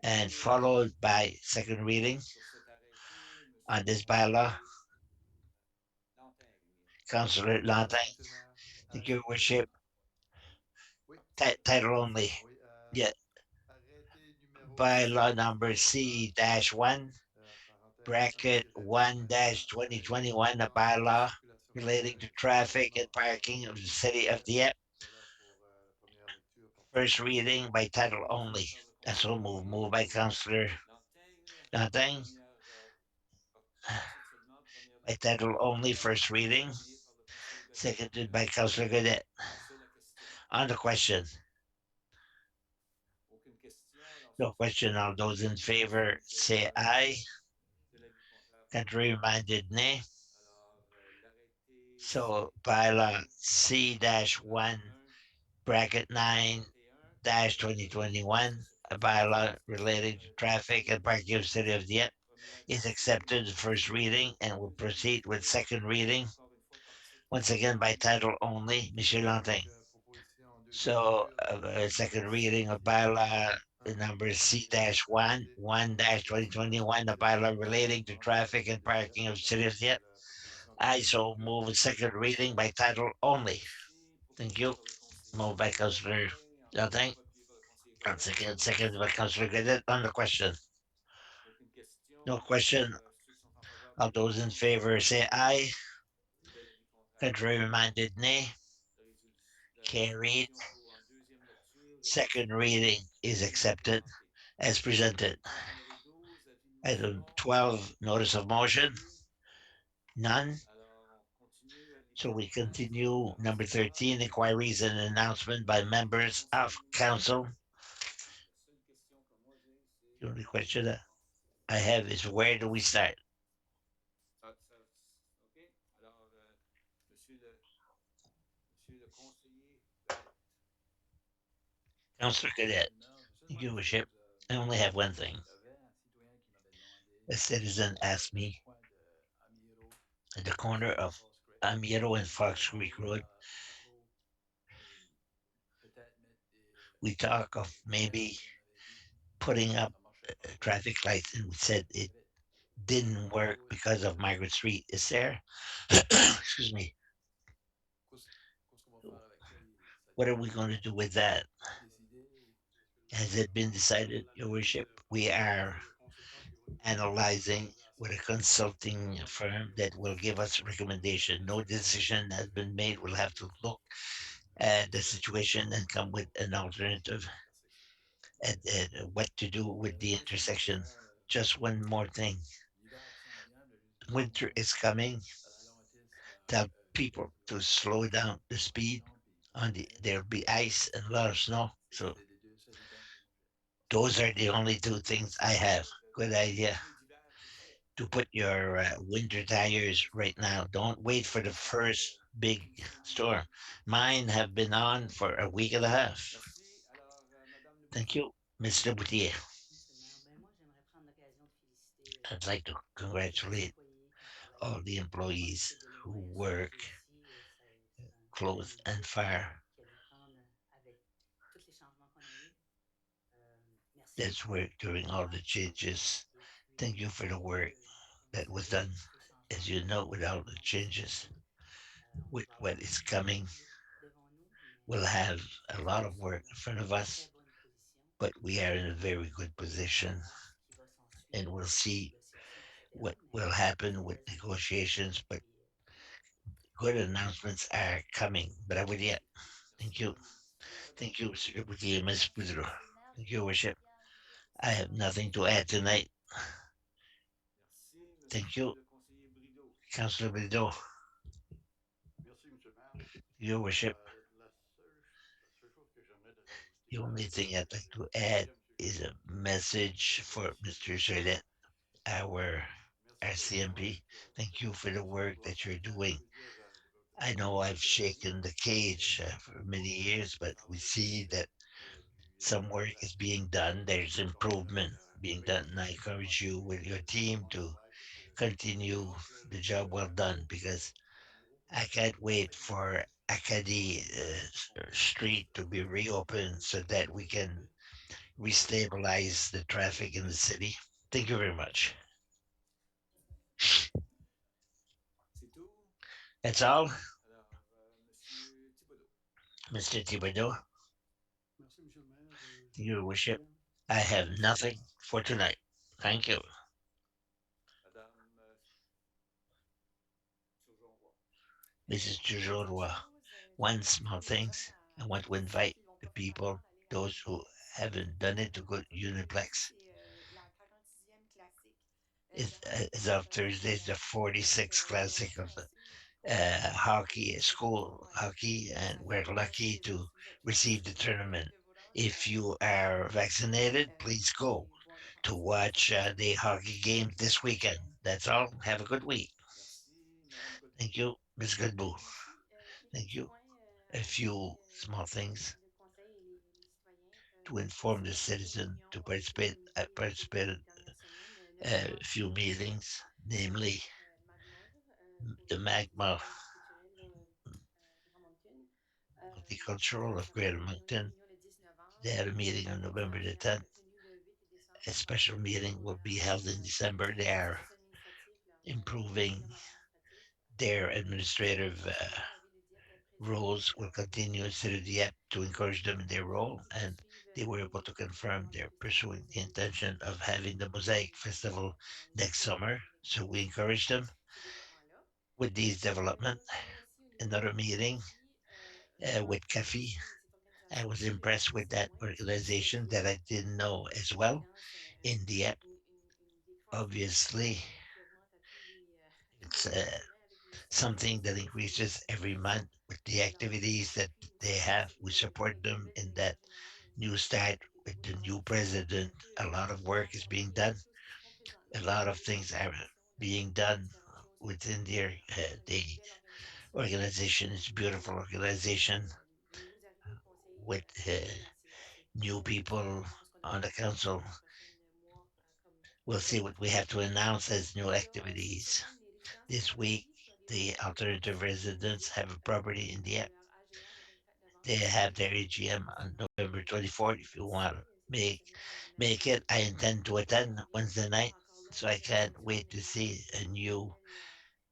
and followed by second reading on this bylaw. Councillor Lantin, Monsieur le maire, thank you, c'est worship. oui, Title only. oui, Yeah. arrêté numéro Bylaw number 6-2021, C-1, parenthèse bracket 1-2021, 1-2021, a relatif à la bylaw circulation relating to routière sur le traffic territoire and parking of the city of Dieppe. Dieppe. Voilà pour la première lecture par First titre only. reading by title only. That's all moved by Councillor Lantin. By title only, first reading, seconded by Councillor Godet. On the question, no question. All those in favor say aye. Contrary-minded nay. So bylaw C-1 bracket 9-2021, a bylaw relating to traffic and parking of the city of Dieppe is accepted in first reading and will proceed with second reading. Once again by title only, Monsieur Lantin. Donc, proposition en deuxième So, lecture par a ordre second numéro reading 5 of qui est bylaw number arrêté C-1, relatif à la circulation 1-2021, a routière sur bylaw le relating to territoire de traffic la and ville de Dieppe. parking of the city of Donc, Dieppe. la proposition en I deuxième so lecture move par a titre second only. reading by title only. Thank you. Moved by Councillor Lantin. And second by Councillor Godet on the question. No question. All those in favor say aye. Contrary-minded nay. Carried. Second reading is accepted as presented. Item 12, notice of motion. None. So we continue. Number 13, inquiries and announcement by members of council. The only question that I have is where do we start? Councillor Cadet, thank you, Worship. I only have one thing. A citizen asked me at the corner of Amiero and Fox Creek Road, we talk of maybe putting up traffic lights, and we said it didn't work because of Margaret Street. Is there? Excuse me. What are we going to do with that? Has it been decided, Your Worship? We are analyzing with a consulting firm that will give us recommendation. No decision has been made. We'll have to look at the situation and come with an alternative and what to do with the intersection. Just one more thing. Winter is coming. Tell people to slow down the speed. There'll be ice and a lot of snow. So those are the only two things I have. Good idea to put your winter tires right now. Don't wait for the first big storm. Mine have been on for a week and a half. Thank you, Mr. Boutier. Monsieur le maire, ben moi, j'aimerais prendre l'occasion de féliciter I'd like to tous les congratulate employés qui travaillent all the employees Poste de who loi sur les work policiers, c'est close un and défi fire qui a dû prendre avec tous les changements qu'on a eus. Merci that's beaucoup work during all the changes. Thank you for the work comme that vous was savez, done. avec tous les changements As you qu'on know, a with all the dans la changes, municipalité. On with va what avoir is un coming, défi devant nous, we'll mais have je a pense que lot nous of sommes work dans in front une of us, très bonne position. but we are in a very good On va position, voir ce qui va s'en and suivre we'll avec les see négociations, etc. what Mais will c'est happen des with belles annonces. negotiations. But Puis, good announcements are coming. But I would yet. merci. Thank Merci, you. Madame la ministre. Thank you, Mr. Deputy, Ms. Boudreau. Monsieur le maire, Thank je you, vais Worship. bien vous I écouter. have Alors, nothing to merci. add tonight. Merci, Thank Monsieur you, le conseiller Brideau. Councillor Bido. Merci, Monsieur le maire. Your Worship. La seule chose que j'aimerais de rajouter, The only thing I'd like to merci add à Monsieur is a Jolin message pour for l'initiative Mr. qu'il a Jolette, prise. our Merci de reconnaître CMP. que Thank you for the ça work doit that you're faire doing. I know I've plusieurs années shaken the cage for many years, que le but we travail see est that fait, puis some work is being done. There's improvement being done, and I j'aimerais encourage you with your le team grand to travail parce que je continue pense que the job well done because I can't wait for Acadie Street to be reopened so that we can restabilize the traffic in the city. Thank you very much. C'est tout. That's all, Alors, Monsieur Thibodeau. Mr. Thibodeau. Merci, Monsieur le maire. Your Rien worship, rien. I have nothing for tonight. Thank you. Madame Turgeon-Roy. Mrs. Une petite Tujorwa. chose, One j'aimerais small inviter les gens things. I want to ceux invite qui ne l'ont the pas fait people, encore, d'aller à those who l'Uniplex. haven't done it, to go to Aujourd'hui, Uniplex. c'est la 46e classique It's, de hockey as qui of est organisée à Thursday, it's the Montréal. Donc, 46th j'aimerais classic of ça aussi qu'on hockey, que les gens school vont aller. hockey, Si and ça fait we're une dizaine lucky de jours, to si vous êtes là, receive the si vous tournament. pouvez vous rendre, If you allez are vaccinated, please go et voir les to participants. Ça watch fait juste the hockey game this weekend. That's all. Have a good week. Merci, Madame Godbout. Thank you, Ms. Goodbu. Merci. Quelques Thank petits you. points A à few ajouter small things le conseil et les citoyens to peuvent inform the participer à quelques citizen réunions to qui ont été participate. I planifiées au cours participated des dernières semaines, a notamment few meetings, namely Magmov pour the le Magma festival multiculturel Grand Moncton. Multicultural of Ça va Greater avoir une Moncton. réunion le 10 They novembre had a et meeting on une November audience the générale 10th. tenue le 8 décembre A special meeting pour will be held in December. They are l'exercice administratif, leur improving règlement administratif. their Le administrative conseiller à la ville de Dieppe prédit roles will continue instead of the app to encourage them in their role, qu'ils and poursuivent they were able les to projets pour confirm avoir le they're festival pursuing the Mosaïque intention d'ici of having the Mosaic Festival 2022. Donc, ils next poursuivent summer. avec So we encourage them ces développements-là. with these development. D'autres points aussi au niveau Another du meeting CAFI. Vraiment with CAFI. apprécier cette I was organisation-ci impressed with d'assez that loin. Ce organization qui that I a didn't know as mis en well évidence in the app. une décroissance Obviously, qui augmente à tous it's les mois, je dirais, avec les something that activités qu'ils increases ont every lancées. month with the Alors, le activities that CAFI they aussi, have. We support avec la them nouvelle in that direction générale au new niveau start des with the gouvernements new municipaux, president. un peu A lot of work is being regarder done. tout ce qu'ils font A présentement au lot niveau of des things are organisations, being les done différentes choses qu'ils font within their pour the une belle organisation. organization. It's beautiful organization Les nouveaux arrivés au conseil with municipal, c'est new très apprécié. people On va voir ce qu'on a on the prévu pour council. les prochains mois comme We'll see nouvelles what we have to activités. announce as new Il y a cette activities. semaine, les résidences This week, alternatifs peuvent the également alternative participer au residents DIEP have a property in the à app. leur AGM le 24 They novembre. have their Donc, si AGM vous on serez en November mesure 24th. de If you want to participer, c'est cette semaine, make merci. it, I intend to attend Wednesday night. Encore là, So I nouvelle can't direction wait to générale, see a new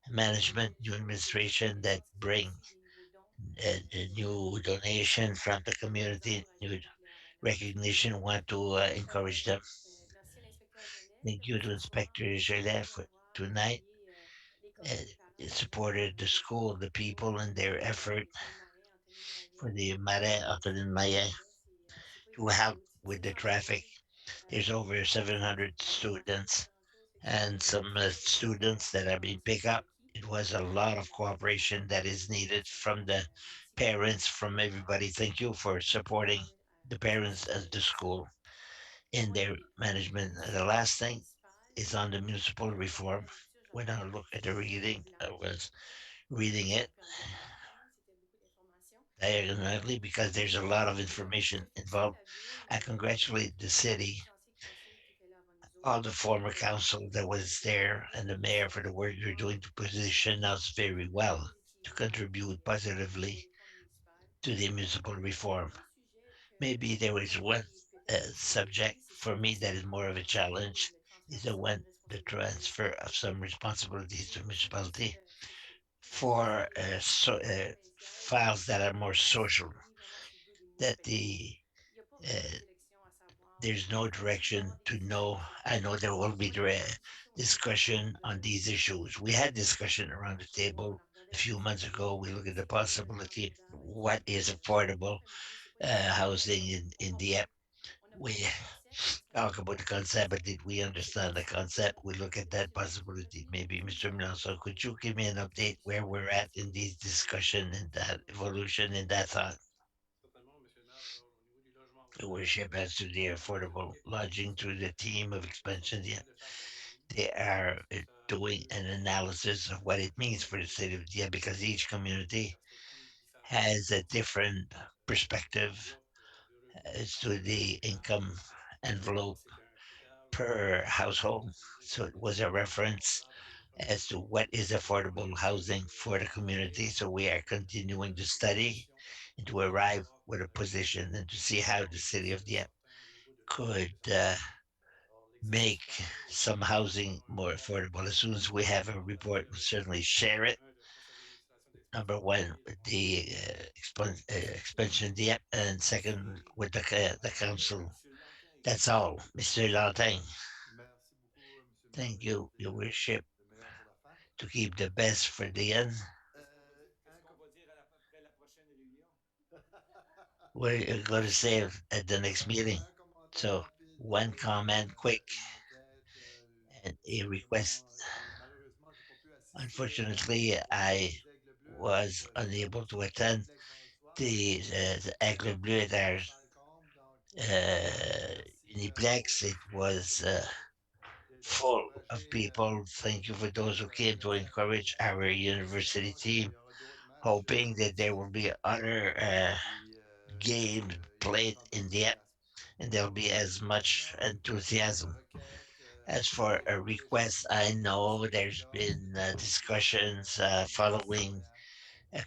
de management, nouvelles new choses, des nouvelles administration that résidences qui font bring aussi des nouveaux dons a new donation from the pour les community, encourager new avec leur activité. recognition. Want to encourage them. Merci à l'inspecteur Gelette Thank you parce to qu'en ce moment, Inspector il Gillet continue à for avoir tonight. appuyé l'école, les parents dans Supported the leurs school, efforts the pour people, and their effort l'école Marais, Antonine for Maillet. the Marais, Antonin Maillet, Là, c'est pas to évident. help with the 600 traffic. élèves There's over qui 700 doivent apprendre students différentes choses. Fait que and some c'est une students that are being collaboration picked qui est up. requise. It was a lot of Pour les cooperation parents that puis is les needed from fonctionnaires. the Merci parents, beaucoup from everybody. Thank you for pour supporting the ce petit parents as the conseil-ci. school in their Oui, management. And the sur le last plan thing municipal, is on the municipal reform. d'habitude, j'en When I parle look plus at the reading, I large. was reading Ça it m'a permis de faire le point. C'était beaucoup d'informations. diagonally because there's a lot of Je information félicite involved. la ville, I congratulate the les city licenciés de conseil qui étaient là avant nous all the former council that was there and the mayor for the work you're doing to position us very well to contribute positively réforme municipale. to the municipal reform. Un sujet Maybe there que is moi one qui est peut-être difficile, subject oui, c'est for sûr que me that is c'est more of a challenge le transfert is de certaines the responsabilités aux transfer of some municipalités. responsibilities to Mais c'est municipality c'est for provincial files that are more vraiment social, ciblé vraiment sur le dos des that municipalités. Il n'y a pas vraiment de uh, direction à savoir. there's no Oui, il va y avoir direction des to discussions know. sur le I know terrain. there will be On a eu des discussions aussi discussion on de these issues. We had discussion around the on table a regardé a la few months ago. possibilité We looked at the d'utiliser le possibility candidat of what municipal is non affordable familier. C'est pas nécessairement un housing candidat in au Dieppe. complet. On a We parlé du concept parce qu'on talk avait about the parlé du concept, but concept, did we mais c'est understand the possible concept? aussi We look at de that de possibility. venir Maybe Mr. utiliser Milano, could you give me les an update where discussions we're avec at in these discussion and that evolution in that thought? Certainement, Monsieur le maire. Alors, au niveau du logement Your abordable, worship, as to the on a affordable développé une lodging réflexion through the team of sur son expansion, yeah, untitled chapter aujourd'hui. they are Est-ce que ça doing peut an concerner analysis of what it means for the city of Dieppe because each des community perspectives différentes has a concernant different perspective l'enveloppe de revenus as to par the habitant? income Alors, envelope c'est un critère per qui est household. utilisé So pour it was a déterminer le logement reference abordable pour les as to communautés. what is On a affordable essayé housing for the de community. créer So we are continuing to des study conditions and to par arrive rapport with a position and to see how the city of sur Dieppe certains niveaux de vie could que ça peut amener. Alors, l'exercice make passé, some nous housing avions un more rapport affordable. As soon as we qui have était a partagé report, we'll avec, certainly share it. un, le conseil d'administration Number d'expansion one, et le conseil the municipal. C'est tout. expansion depth, and second, Merci. with the council. Monsieur Lantin. That's all, Mr. Lanting. Merci beaucoup, Monsieur le maire, Thank de you, garder Your Worship, le meilleur pour la fin. to keep the best for the end. Un Qu'est-ce qu'on va dire après la prochaine réunion? We're going to save at the next meeting. un commentaire So, rapide, one comment quick une enquête, and a request. simplement, malheureusement, j'ai pas pu assister Unfortunately, au meeting I des Aigles Bleus avec was toute la unable to partie attend complexe vendredi. the Aigle Bleu C'était en there salle comble, donc merci Uniplex. It aux gens was full of d'encourager people. Thank you for those who came to l'adversaire de encourage l'hiver. our university Espérons qu'il team, y aura d'autres matchs hoping that there aussi. will be other Puis games qu'il y aura played autant in the app, d'enthousiasme. and there'll Alors, be as much sinon, enthusiasm. requête, As il for y a a eu déjà request, des I know informations there's là. been Puis discussions également des following citoyens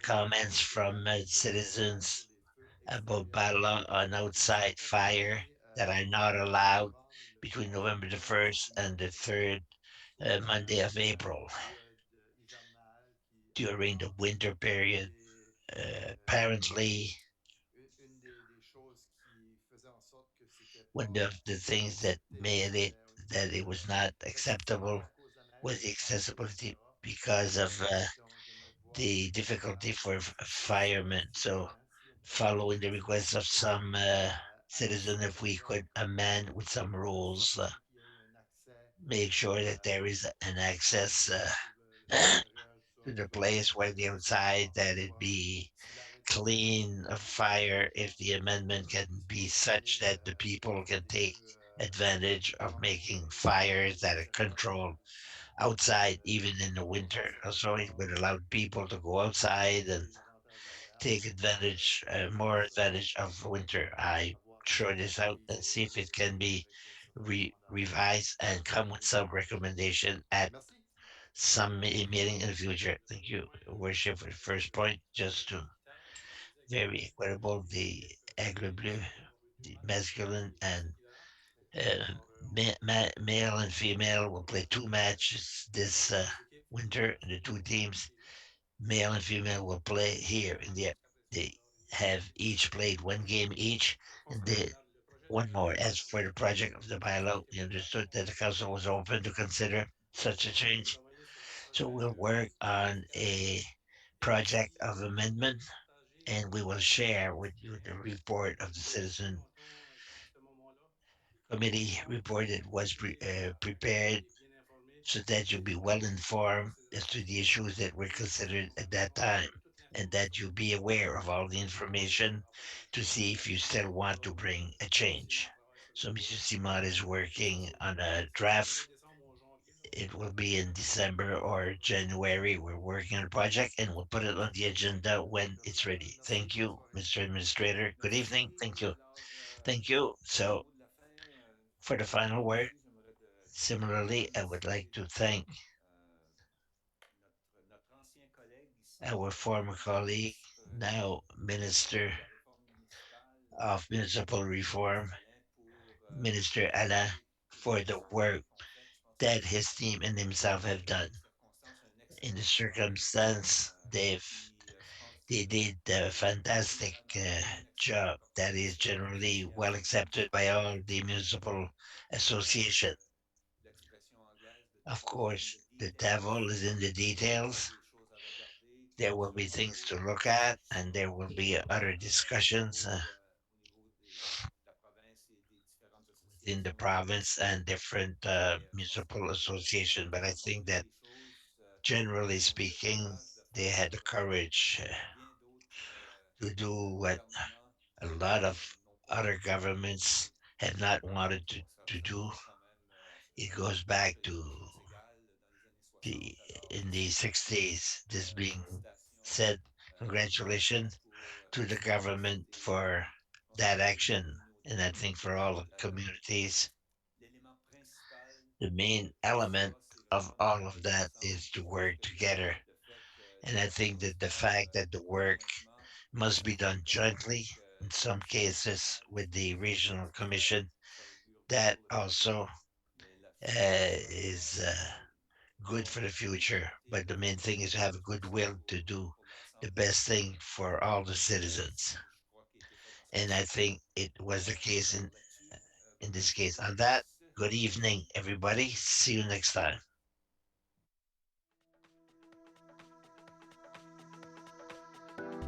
qui comments demandent from des détails sur citizens les feux about extérieurs bylaw on qui sont outside pas fire permis that are not entre allowed novembre between le November the 1er 1st and the dimanche 3rd sur Monday of la April période hivernale qui during the apparemment winter period. est Apparently, une des choses qui faisait en sorte que c'était one pas of the things that accepté made it au that niveau it was not l'accessibilité acceptable à cause de la neige, was des the sentiers, accessibility etc. because of Donc, j'aimerais pouvoir the difficulty for assister si firemen. So, possible, si on peut following the si request of possible, some à citizen, if we l'extérieur could amend with some rules, s'assurer qu'il y ait un accès make sure that there is an access sur l'extérieur, tout ça. to En tout the cas, place where the si on peut outside penser that à it voir be si la clean of réglementation fire if the amendment can puisse be such fonctionner that the people pour can des take feux advantage of normaux making et fires that are extérieurs controlled aussi. outside even in the Donc, winter. c'est Also, it voir would allow people to go outside and les avantages de l'hiver. take advantage, more C'est ça. advantage of the winter. I Avoir sort quelques this out and see provisos if it can be avec certaines recommandations revised and come with pour some les prochaines années. recommendation at Merci. some meeting in the future. Thank you, Worship, for the first point, just to very equitable, the agri blue, the masculine and uh, male and female will play two matches this winter, and the two teams, male and female, will play here in the. They have each played one game each, and the one more. As for the project of the bylaw, we understood that the council was open to consider such a change. So we'll work on a project of amendment, and we will share with you the report of the citizen committee report that was prepared so that you'll be well informed as to the issues that were considered at that time and that you'll be aware of all the information to see if you still want to bring a change. So Mr. Simon is working on a draft. It will be in December or January. We're working on a project and we'll put it on the agenda when it's ready. Thank you, Mr. Administrator. Good evening. Thank you. Thank you. So, for the final word, Similarly, I would like to thank notre ancien collègue ici, our former colleague, now Minister de la réforme municipale, of Municipal Reform, ministre Alain, pour Minister le Alain, travail que lui for et the son équipe work ont fait. Je pense that que his team and himself dans have done. les circonstances, un In the excellent travail. circumstance, Puis je pense they que did a c'est fantastic vraiment une excellente job that is opportunité generally ici well à accepted by all the euh, municipal association. l'expression anglaise, the Of devil is in course, the the details. devil is in the Il y a details. des choses à regarder There will be selon things to nous look at, qui and sont there will be other discussions au niveau de la province et des différentes within the associations. province and different Mais je pense municipal qu'on a association. But I bien think abordé that les choses. generally Ils ont eu le speaking, courage de they faire had the courage ce que bien d'autres to do what gouvernements a lot of n'ont pas other osé faire. governments had not wanted Bon, to ça do. remonte quand même It à goes l'époque back de to l'audience égale dans les années the 60. Alors, in the 60s. This being félicitations said, au gouvernement congratulations pour to the cette government capacité, for non that seulement pour les action, and communautés, I think for all the euh, communities. l'élément principal The main de tout element ça, c'est of vraiment de all of travailler that ensemble. is to Je pense work que together. le fait que And des I actions think doivent that se the faire fact that the work conjointement must be done avec jointly, in les some commissions cases régionales, with the je pense regional que commission, ça augure bien that pour le futur. also Mais la félicitations is good for the d'avoir future. été But the main thing is to have a goodwill to do pour the l'ensemble best thing for all the et citizens. je crois qu'il a été fait dans ce And I cas-ci. think it was the case Alors là-dessus, in bonne this journée case. à On that, tous. good evening, everybody. See you next time.